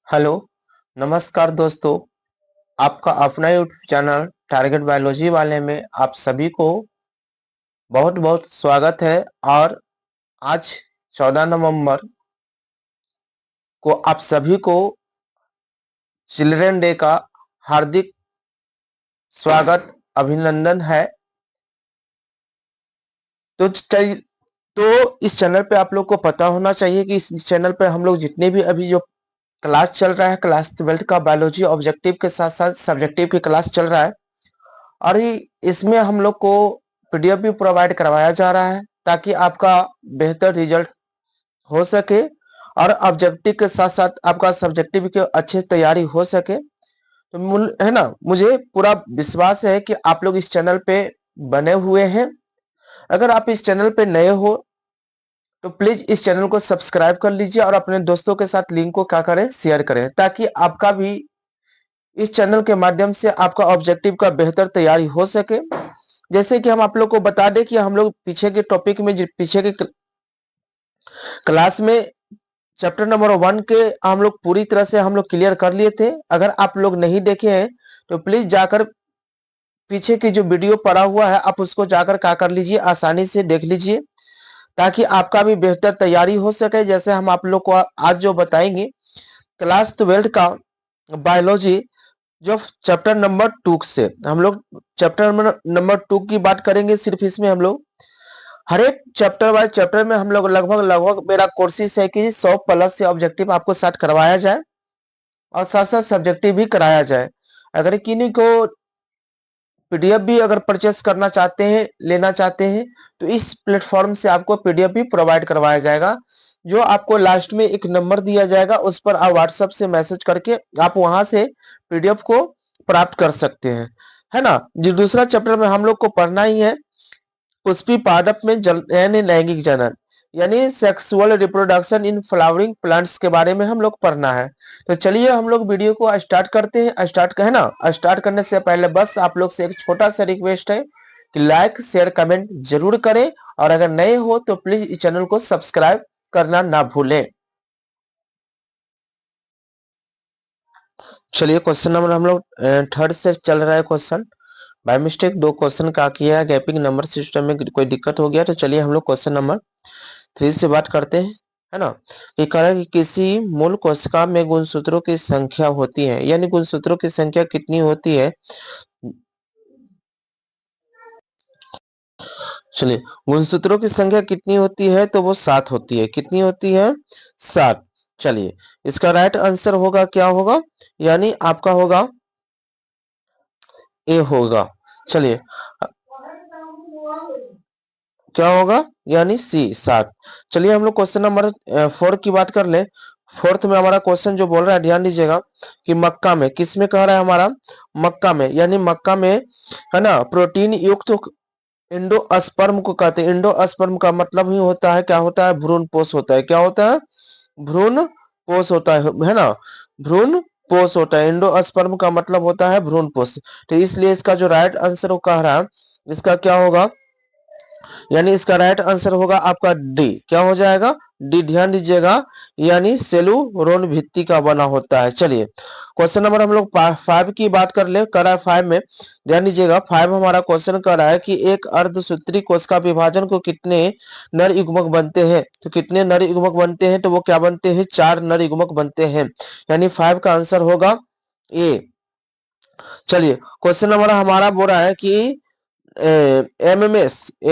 Hello, नमस्कार दोस्तों। आपका अपना यूट्यूब चैनल टारगेट बायोलॉजी वाले में आप सभी को बहुत बहुत स्वागत है। और आज 14 नवंबर को आप सभी को चिल्ड्रन डे का हार्दिक स्वागत अभिनंदन है। तो इस चैनल पे आप लोग को पता होना चाहिए कि इस चैनल पे हम लोग जितने भी अभी जो क्लास चल रहा है, क्लास 12 का बायोलॉजी ऑब्जेक्टिव के साथ साथ सब्जेक्टिव की क्लास चल रहा है। और इसमें हम लोग को पीडीएफ भी प्रोवाइड करवाया जा रहा है ताकि आपका बेहतर रिजल्ट हो सके और ऑब्जेक्टिव के साथ साथ आपका सब्जेक्टिव की अच्छे तैयारी हो सके। तो है ना, मुझे पूरा विश्वास है कि आप लोग इस चैनल पे बने हुए हैं। अगर आप इस चैनल पे नए हो तो प्लीज इस चैनल को सब्सक्राइब कर लीजिए और अपने दोस्तों के साथ लिंक को क्या करें, शेयर करें, ताकि आपका भी इस चैनल के माध्यम से आपका ऑब्जेक्टिव का बेहतर तैयारी हो सके। जैसे कि हम आप लोग को बता दें कि हम लोग पीछे के टॉपिक में पीछे के क्लास में चैप्टर नंबर 1 के हम लोग पूरी तरह से हम लोग क्लियर कर लिए थे। अगर आप लोग नहीं देखे हैं तो प्लीज जाकर पीछे की जो वीडियो पड़ा हुआ है आप उसको जाकर क्या कर लीजिए, आसानी से देख लीजिए, ताकि आपका भी बेहतर तैयारी हो सके। जैसे हम आप लोग को आज जो बताएंगे क्लास 12 का बायोलॉजी जो चैप्टर नंबर 2 से हम लोग चैप्टर नंबर 2 की बात करेंगे। सिर्फ इसमें हम लोग हर एक चैप्टर वाइज चैप्टर में हम लोग लगभग मेरा कोशिश है कि 100 प्लस से ऑब्जेक्टिव आपको साथ करवाया जाए और साथ साथ सब्जेक्टिव भी कराया जाए। अगर किन्हीं को पीडीएफ भी अगर परचेस करना चाहते हैं, लेना चाहते हैं, तो इस प्लेटफॉर्म से आपको पीडीएफ भी प्रोवाइड करवाया जाएगा। जो आपको लास्ट में एक नंबर दिया जाएगा उस पर आप व्हाट्सएप से मैसेज करके आप वहां से पीडीएफ को प्राप्त कर सकते हैं, है ना। जो दूसरा चैप्टर में हम लोग को पढ़ना ही है पुष्पी पादप में यानी लैंगिक जनन यानी sexual reproduction in flowering plants के बारे में हम लोग पढ़ना है। तो चलिए हम लोग वीडियो को स्टार्ट करते हैं। स्टार्ट है ना, स्टार्ट करने से पहले बस आप लोग से एक छोटा सा रिक्वेस्ट है कि लाइक शेयर कमेंट जरूर करें और अगर नए हो तो प्लीज इस चैनल को सब्सक्राइब करना ना भूलें। चलिए क्वेश्चन नंबर हम लोग थर्ड से चल रहा है। क्वेश्चन बाय मिस्टेक 2 क्वेश्चन का किया है, गैपिंग नंबर सिस्टम में कोई दिक्कत हो गया। तो चलिए हम लोग क्वेश्चन नंबर 3 से बात करते हैं, है ना। ये कह रहा है कि किसी मूल कोशिका में गुणसूत्रों की संख्या होती है, यानी गुणसूत्रों की संख्या कितनी होती है। चलिए गुणसूत्रों की संख्या कितनी होती है, तो वो 7 होती है। कितनी होती है? 7। चलिए इसका राइट आंसर होगा क्या होगा, यानी आपका होगा ए होगा। चलिए क्या होगा, यानी सी 7। चलिए हम लोग क्वेश्चन नंबर 4 की बात कर ले। फोर्थ में हमारा क्वेश्चन जो बोल रहा है ध्यान दीजिएगा कि मक्का में, किस में कह रहा है हमारा, मक्का में, यानी मक्का में, है ना, प्रोटीन युक्त इंडोस्पर्म को कहते हैं। इंडोस्पर्म का मतलब ही होता है, क्या होता है, भ्रूण पोष होता है। क्या होता है? भ्रूण पोष होता है ना, भ्रूण पोष होता है। इंडोस्पर्म का मतलब होता है भ्रूण पोष। तो इसलिए इसका जो राइट आंसर वो कह रहा है, इसका क्या होगा, यानी इसका राइट आंसर होगा आपका डी। क्या हो जाएगा? डी। ध्यान दीजिएगा, यानी सेलुलोज भित्ति का बना होता है। चलिए क्वेश्चन नंबर हम लोग 5 की बात कर ले। कर रहा है 5 में, ध्यान दीजिएगा 5 हमारा क्वेश्चन कर रहा है कि एक अर्धसूत्री कोशिका विभाजन को कितने नर युग्मक बनते हैं। तो कितने नर युग्मक बनते हैं, तो वो क्या बनते हैं, 4 नर युग्मक बनते हैं, यानी 5 का आंसर होगा ए। चलिए क्वेश्चन नंबर हमारा बोल रहा है कि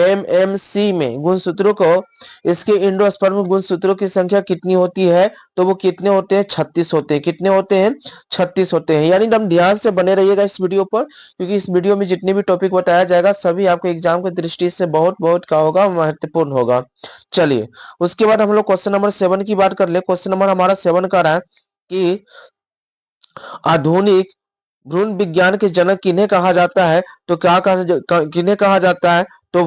एमएमसी में गुणसूत्रों को, इसके इंडोस्पर्म गुणसूत्रों की संख्या कितनी होती है, तो वो कितने होते हैं, 36 होते हैं। कितने होते हैं? 36 होते हैं। यानी एकदम ध्यान से बने रहिएगा इस वीडियो पर, क्योंकि इस वीडियो में जितने भी टॉपिक बताया जाएगा सभी आपको एग्जाम की दृष्टि से बहुत बहुत क्या होगा, महत्वपूर्ण होगा। चलिए उसके बाद हम लोग क्वेश्चन नंबर 7 की बात कर ले। क्वेश्चन नंबर हमारा 7 का रहा है कि आधुनिक भ्रूण विज्ञान के जनक किन्हें कहा जाता है, तो क्या किन्हें कहा जाता है, तो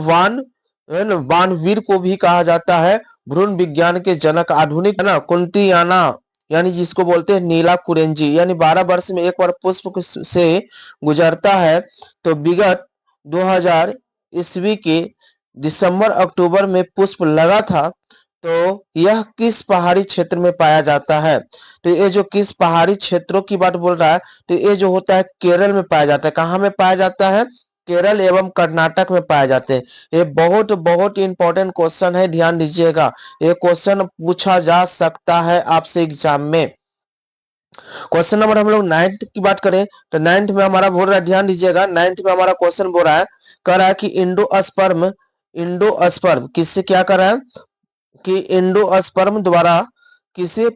वानवीर को भी कहा जाता है भ्रूण विज्ञान के जनक। आधुनिक, है ना, कुंतियाना, यानी जिसको बोलते हैं नीला कुरेंजी, यानी 12 वर्ष में एक बार पुष्प से गुजरता है। तो विगत 2000 ईस्वी के दिसंबर अक्टूबर में पुष्प लगा था। तो यह किस पहाड़ी क्षेत्र में पाया जाता है? तो ये जो किस पहाड़ी क्षेत्रों की बात बोल रहा है, तो ये जो होता है केरल में पाया जाता है। कहाँ में पाया जाता है? केरल एवं कर्नाटक में पाए जाते हैं। ये बहुत बहुत इंपॉर्टेंट क्वेश्चन है, ध्यान दीजिएगा। ये क्वेश्चन पूछा जा सकता है आपसे एग्जाम में। क्वेश्चन नंबर हम लोग 9th की बात करें तो 9th में हमारा बोल रहा है, ध्यान दीजिएगा, 9th में हमारा क्वेश्चन बोल रहा है, कह रहा है कि इंडोस्पर्म किससे क्या कर रहा है कि इंडोस्पर्म द्वारा किसे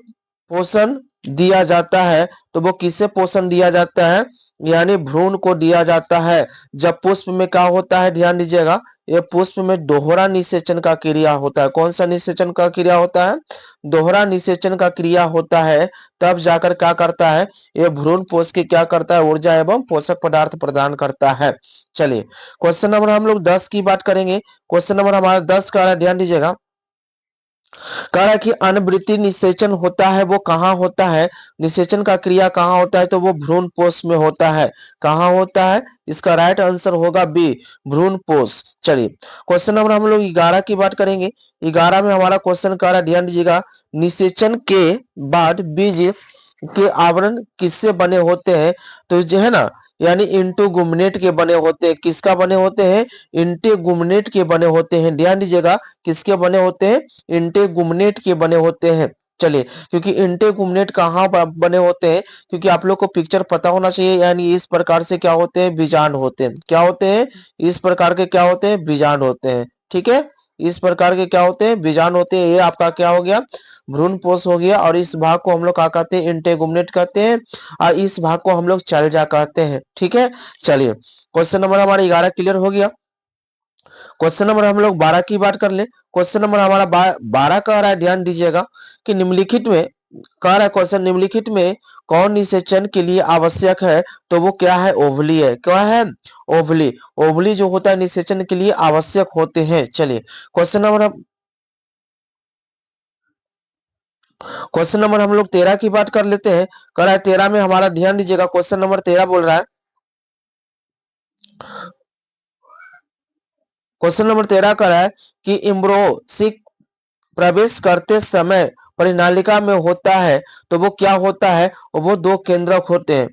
पोषण दिया जाता है? तो वो किसे पोषण दिया जाता है? यानी भ्रूण को दिया जाता है। जब पुष्प में क्या होता है, ध्यान दीजिएगा, ये पुष्प में दोहरा निषेचन का क्रिया होता है। कौन सा निषेचन का क्रिया होता है? दोहरा निषेचन का क्रिया होता है। तब जाकर क्या करता है, ये भ्रूण पोष के क्या करता है, ऊर्जा एवं पोषक पदार्थ प्रदान करता है। चलिए क्वेश्चन नंबर हम लोग 10 की बात करेंगे। क्वेश्चन नंबर हमारा 10 का है, ध्यान दीजिएगा, कह रहा है कि अनवृत्ति निषेचन होता है वो कहाँ होता है? निषेचन का क्रिया कहाँ होता है? तो वो भ्रूण पोष में होता है। कहाँ होता है? इसका राइट आंसर होगा बी, भ्रूण पोष। चलिए क्वेश्चन नंबर हम लोग 11 की बात करेंगे। 11 में हमारा क्वेश्चन कह रहा है, ध्यान दीजिएगा, निषेचन के बाद बीज के आवरण किससे बने होते हैं? तो जो है ना, यानी इंटोगुमनेट के बने होते हैं। किसका बने होते हैं? इंटेगुमनेट के बने होते हैं। ध्यान दीजिएगा, किसके बने होते हैं? इंटेगुमनेट के बने होते हैं। चलिए, क्योंकि इंटेगुमनेट कहाँ बने होते हैं, क्योंकि आप लोग को पिक्चर पता होना चाहिए। यानी इस प्रकार से क्या होते हैं, बीजांड होते हैं। क्या होते हैं? इस प्रकार के क्या होते हैं, बीजांड होते हैं। ठीक है, इस प्रकार के क्या होते हैं, बीजांड होते हैं। ये आपका क्या हो गया, भ्रूण पोष हो गया। और इस भाग को हम लोग क्या कहते हैं, इंटेगुमनेट कहते हैं। और इस भाग को हम लोग चलजा कहते हैं। ठीक है, चलिए क्वेश्चन नंबर हमारा 11 क्लियर हो गया। क्वेश्चन नंबर हम लोग 12 की बात कर ले। क्वेश्चन नंबर हमारा 12 कह रहा है, ध्यान दीजिएगा, कि निम्नलिखित में कह रहा है क्वेश्चन, निम्नलिखित में कौन निषेचन के लिए आवश्यक है? तो वो क्या है, ओवली है। क्या है? ओवली। ओवली जो होता है निषेचन के लिए आवश्यक होते हैं। चलिए क्वेश्चन नंबर हम लोग 13 की बात कर लेते हैं। कह रहा है 13 में हमारा, ध्यान दीजिएगा, क्वेश्चन नंबर 13 बोल रहा है, क्वेश्चन नंबर 13 कर रहा है कि इम्ब्रोसिक प्रवेश करते समय परिनालिका में होता है, तो वो क्या होता है? वो दो केंद्रक होते हैं।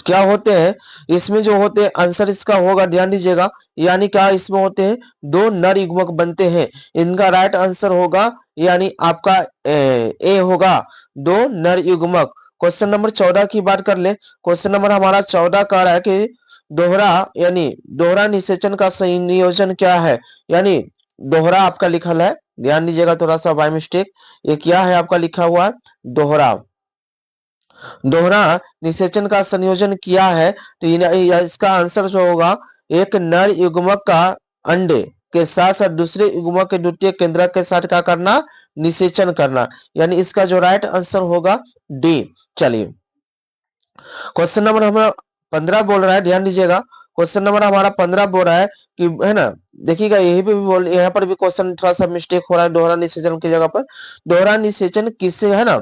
क्या होते हैं इसमें? जो होते हैं, आंसर इसका होगा, ध्यान दीजिएगा, यानी क्या इसमें होते हैं, दो नर युग्मक बनते हैं। इनका राइट आंसर होगा, यानी आपका ए होगा, दो नर युग्मक। क्वेश्चन नंबर 14 की बात कर ले। क्वेश्चन नंबर हमारा 14 कह रहा है कि दोहरा, यानी दोहरा निषेचन का संयोजन क्या है? यानी दोहरा आपका लिखा है, ध्यान दीजिएगा, थोड़ा सा बाय मिस्टेक, ये क्या है आपका लिखा हुआ है, दोहरा। दोहरा निषेचन का संयोजन किया है, तो इसका आंसर जो होगा, एक नर युग्मक का अंडे के साथ साथ दूसरे युग्मक के द्वितीय केंद्रक के साथ क्या करना, निषेचन करना। यानी इसका जो राइट आंसर होगा डी। चलिए क्वेश्चन नंबर हमारा 15 बोल रहा है, ध्यान दीजिएगा, क्वेश्चन नंबर हमारा 15 बोल रहा है कि, है ना, देखिएगा, यही पे भी बोल, यहाँ पर भी क्वेश्चन थोड़ा सा मिस्टेक हो रहा है, दोहरा निषेचन की जगह पर दोहरा निषेचन किससे, है ना,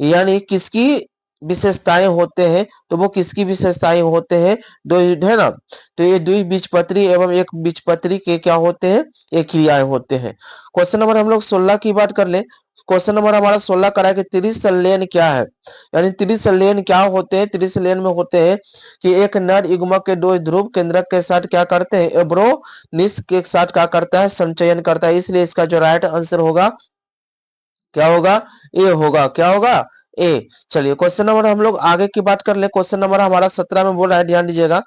यानी किसकी विशेषताएं होते हैं? तो वो किसकी विशेषताएं होते हैं, दो, है ना, तो ये द्विबीजपत्री एवं एक बीजपत्री के क्या होते हैं, ये क्रियाएं होते हैं। क्वेश्चन नंबर हम लोग 16 की बात कर ले। क्वेश्चन नंबर हमारा 16 करा है कि त्रिसंलयन क्या है? यानी त्रिसंलयन क्या होते हैं? त्रिसंलयन में होते हैं कि एक नर युग्मक के दो ध्रुव केंद्रक के साथ क्या करते हैं, एब्रोनिस के साथ क्या करता है, संचयन करता है। इसलिए इसका जो राइट आंसर होगा, क्या होगा, ए होगा। क्या होगा, ए। चलिए क्वेश्चन नंबर हम लोग आगे की बात कर ले। क्वेश्चन नंबर हमारा 17 में बोल रहा है, ध्यान दीजिएगा,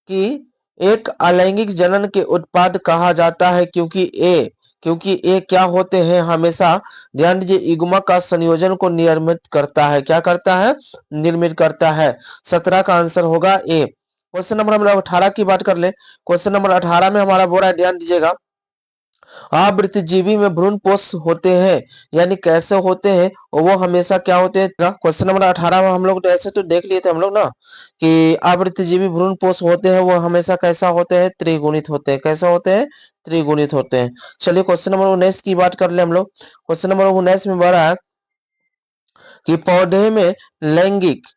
कि एक अलैंगिक जनन के उत्पाद कहा जाता है, क्योंकि ए क्या होते हैं, हमेशा ध्यान दीजिए, युग्मक का संयोजन को निर्मित करता है। क्या करता है, निर्मित करता है। 17 का आंसर होगा ए। क्वेश्चन नंबर हम लोग 18 की बात कर ले। क्वेश्चन नंबर 18 में हमारा बोल रहा है, ध्यान दीजिएगा, आवृत्तजीवी में भ्रूण पोष होते हैं, यानी कैसे होते हैं, वो हमेशा क्या होते हैं। क्वेश्चन नंबर 18 में हम लोग तो ऐसे तो देख लिए थे हम लोग ना, कि आवृत्तजीवी भ्रूण पोष होते हैं, वो हमेशा कैसा होते हैं, त्रिगुणित होते हैं। कैसा होते हैं, त्रिगुणित होते हैं। चलिए क्वेश्चन नंबर 19 की बात कर ले हम लोग। क्वेश्चन नंबर 19 में बढ़ा है कि पौधे में लैंगिक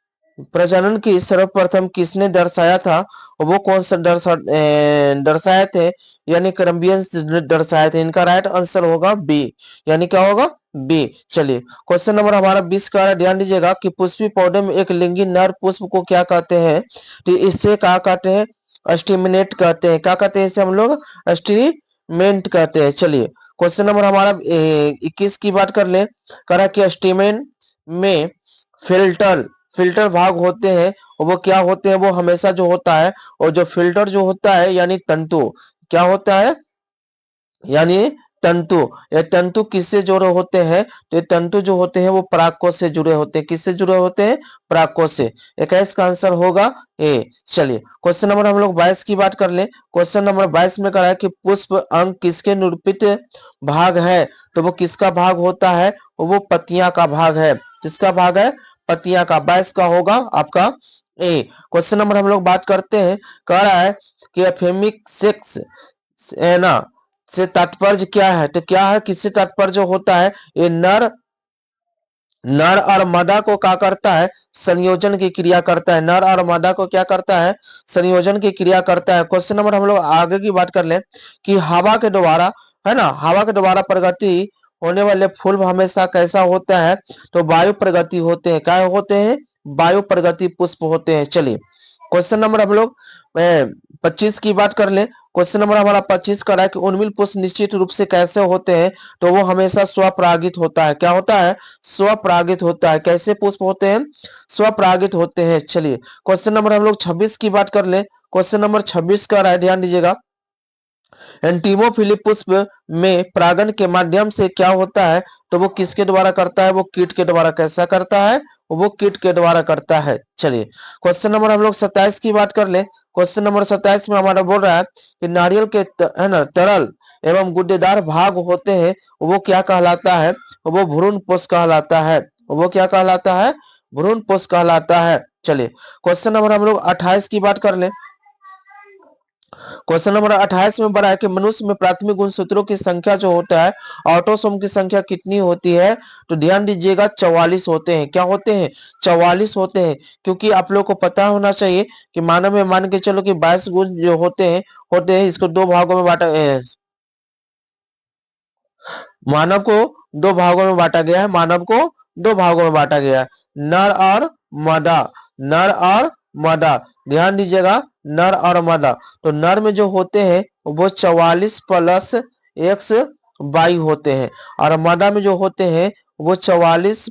प्रजनन की सर्वप्रथम किसने दर्शाया था, वो कौन सा दर्शाए थे, यानी कोलंबियंस दर्शाए थे। इनका राइट आंसर होगा बी, यानी क्या होगा बी। चलिए क्वेश्चन नंबर हमारा 20 का है, ध्यान दीजिएगा कि पुष्पी पौधे में एक लिंगी नर पुष्प को क्या कहते हैं, तो इससे क्या कहते हैं, स्टिमुलेट कहते हैं। क्या कहते हैं इसे हम लोग, स्टिमेंट कहते हैं। चलिए क्वेश्चन नंबर हमारा 21 की बात कर ले, करा कि स्टिमेन में फिल्टर फिल्टर भाग होते हैं, और वो क्या होते हैं, वो हमेशा जो होता है, और जो फिल्टर जो होता है यानी तंतु, क्या होता है, यानी तंतु। ये तंतु किससे जुड़े होते हैं, तो ये तंतु जो होते हैं वो परागकोश से जुड़े होते हैं। किससे जुड़े होते हैं, परागकोश से। 21 का आंसर होगा ए। चलिए क्वेश्चन नंबर हम लोग 22 की बात कर ले। क्वेश्चन नंबर 22 में कहा है कि पुष्प अंग किसके निरूपित भाग है, तो वो किसका भाग होता है, वो पत्तियां का भाग है। किसका भाग है, पत्तियां का। 22 का होगा आपका ए। क्वेश्चन नंबर हम लोग बात करते हैं, कह रहा है कि एफेमिक सेक्स है ना, से तात्पर्य क्या है, तो क्या है, किससे तात्पर्य जो होता है, ये नर नर और मादा को क्या करता है, संयोजन की क्रिया करता है। नर और मादा को क्या करता है, संयोजन की क्रिया करता है। क्वेश्चन नंबर हम लोग आगे की बात कर ले कि हवा के द्वारा, है ना, हवा के द्वारा प्रगति होने वाले फूल हमेशा कैसा होता है, तो वायु प्रगति होते हैं। क्या होते हैं, वायु प्रगति पुष्प होते हैं। चलिए क्वेश्चन नंबर हम लोग 25 की बात कर ले। क्वेश्चन नंबर हमारा 25 का है कि उन्मिल पुष्प निश्चित रूप से कैसे होते हैं, तो वो हमेशा स्वपरागित होता है। क्या होता है, स्वपरागित होता है। कैसे पुष्प होते हैं, स्वपरागित होते हैं। चलिए क्वेश्चन नंबर हम लोग 26 की बात कर ले। क्वेश्चन नंबर 26 का है, ध्यान दीजिएगा, एंटीमोफिली पुष्प में परागण के माध्यम से क्या होता है, तो वो किसके द्वारा करता है, वो कीट के द्वारा। कैसा करता है, वो कीट के द्वारा करता है। चलिए क्वेश्चन नंबर हम लोग 27 की बात कर ले। क्वेश्चन नंबर 27 में हमारा बोल रहा है कि नारियल के है ना तरल एवं गुद्देदार भाग होते हैं, वो क्या कहलाता है, वो भ्रूण पोष कहलाता है। वो क्या कहलाता है, भ्रूण पोष कहलाता है। चलिए क्वेश्चन नंबर हम लोग 28 की बात कर ले। क्वेश्चन नंबर 28 में बड़ा है कि मनुष्य में प्राथमिक गुणसूत्रों की संख्या जो होता है, ऑटोसोम की संख्या कितनी होती है, तो ध्यान दीजिएगा 44 होते हैं। क्या होते हैं, 44 होते हैं। क्योंकि आप लोग को पता होना चाहिए कि मानव में मान के चलो कि 22 गुण जो होते हैं इसको दो भागों में बांटा, मानव को दो भागों में बांटा गया है। मानव को दो भागों में बांटा गया है, नर और मादा। नर और मादा, ध्यान दीजिएगा, नर और मादा। तो नर में जो होते हैं वो 44 प्लस एक्स वाई होते हैं, और मादा में जो होते हैं वो 44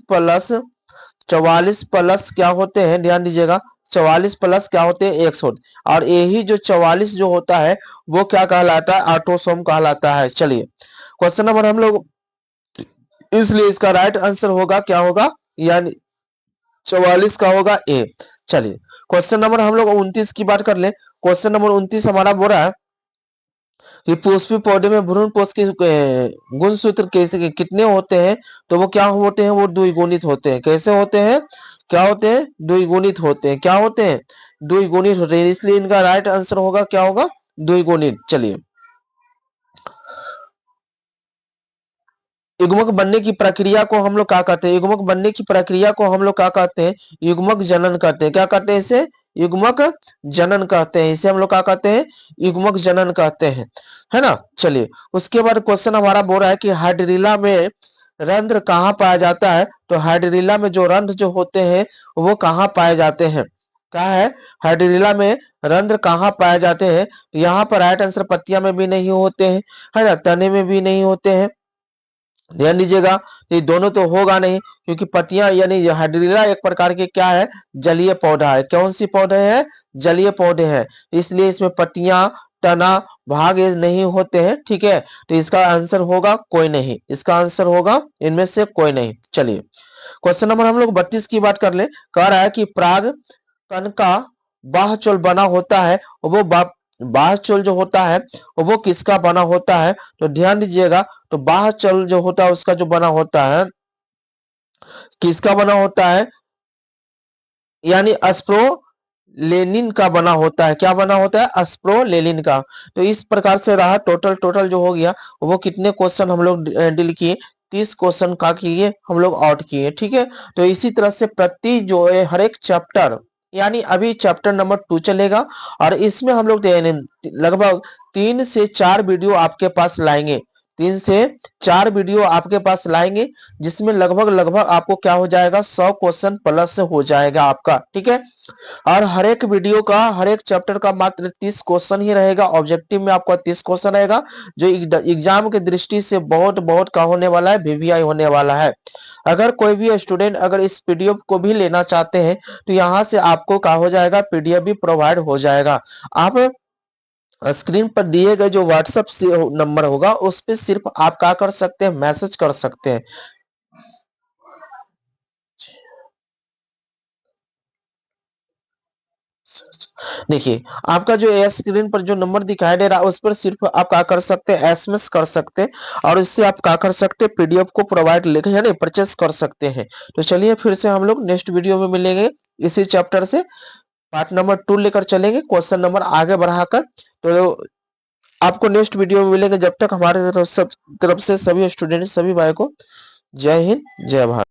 प्लस क्या होते हैं, ध्यान दीजिएगा, 44 प्लस क्या होते हैं, एक्स होते हैं। और यही जो 44 जो होता है वो क्या कहलाता है, ऑटोसोम कहलाता है। चलिए क्वेश्चन नंबर हम लोग, इसलिए इसका राइट आंसर होगा क्या होगा, यानी 44 का होगा ए। चलिए क्वेश्चन नंबर हम लोग 29 की बात कर ले। क्वेश्चन नंबर 29 हमारा बोल रहा है कि पुष्पी पौधे में भ्रूण पोष के गुणसूत्र कैसे कितने होते हैं, तो वो क्या होते हैं, वो द्विगुणित होते हैं। कैसे होते हैं, क्या होते हैं, द्विगुणित होते हैं। क्या होते हैं, द्विगुणित होते हैं। इसलिए इनका राइट आंसर होगा क्या होगा, द्विगुणित। चलिए युग्मक बनने की प्रक्रिया को हम लोग क्या कहते हैं, युग्मक बनने की प्रक्रिया को हम लोग क्या कहते हैं, युग्मक जनन कहते हैं। क्या कहते हैं इसे, युग्मक जनन कहते हैं। इसे हम लोग क्या कहते हैं, युग्मक जनन कहते हैं, है ना। चलिए उसके बाद क्वेश्चन हमारा बोल रहा है कि हाइड्रिला में रंध्र कहाँ पाया जाता है, तो हाइड्रिला में जो रंध्र जो होते हैं वो कहाँ पाए जाते हैं। क्या है, हाइड्रिला में रंध्र कहाँ पाए जाते हैं, तो यहाँ पर राइट आंसर पत्तियां में भी नहीं होते हैं, है ना, तने में भी नहीं होते हैं। ध्यान दीजिएगा, ये दोनों तो होगा नहीं, क्योंकि पत्तियां यानी हाइड्रिला एक प्रकार के क्या है, जलीय पौधा है। कौन सी पौधे है, जलीय पौधे हैं, इसलिए इसमें पत्तियां, तना, भाग ये नहीं होते हैं। ठीक है, तो इसका आंसर होगा कोई नहीं, इसका आंसर होगा इनमें से कोई नहीं। चलिए क्वेश्चन नंबर हम लोग 32 की बात कर ले। कह रहा है कि पराग कण का बाह्यचोल बना होता है, वो बाह्यचोल जो होता है वो किसका बना होता है, तो ध्यान दीजिएगा, तो बाह्यचोल जो होता है उसका जो बना होता है, किसका बना होता है, यानी अस्प्रोलेनिन का बना होता है। क्या बना होता है, अस्प्रोलेनिन का। तो इस प्रकार से रहा, टोटल टोटल जो हो गया वो कितने क्वेश्चन हम लोग डील किए, 30 क्वेश्चन का किए हम लोग आउट किए, ठीक है। तो इसी तरह से प्रति जो है हर एक चैप्टर, यानी अभी चैप्टर नंबर 2 चलेगा और इसमें हम लोग लगभग 3 से 4 वीडियो आपके पास लाएंगे, 3 से 4 वीडियो आपके पास लाएंगे, जिसमें लगभग लगभग आपको क्या हो जाएगा, 100 क्वेश्चन प्लस हो जाएगा आपका, ठीक है। और हर एक वीडियो का, हर एक चैप्टर का मात्र 30 क्वेश्चन ही रहेगा। ऑब्जेक्टिव में आपका 30 क्वेश्चन रहेगा, जो एग्जाम की दृष्टि से बहुत बहुत का होने वाला है, वीवीआई होने वाला है। अगर कोई भी स्टूडेंट अगर इस पीडीएफ को भी लेना चाहते हैं तो यहाँ से आपको क्या हो जाएगा, पीडीएफ भी प्रोवाइड हो जाएगा। आप स्क्रीन पर दिए गए जो व्हाट्सएप नंबर होगा उस पर सिर्फ आप क्या कर सकते हैं, मैसेज कर सकते हैं। देखिए आपका जो स्क्रीन पर जो नंबर दिखाई दे रहा है उस पर सिर्फ आप क्या कर सकते हैं, एसएमएस कर सकते हैं और इससे आप क्या कर सकते हैं, पीडीएफ को प्रोवाइड लेकर यानी परचेस कर सकते हैं। तो चलिए फिर से हम लोग नेक्स्ट वीडियो में मिलेंगे, इसी चैप्टर से पार्ट नंबर 2 लेकर चलेंगे, क्वेश्चन नंबर आगे बढ़ाकर। तो आपको नेक्स्ट वीडियो में मिलेंगे। जब तक हमारे तरफ से सभी स्टूडेंट, सभी भाई को जय हिंद, जय भारत।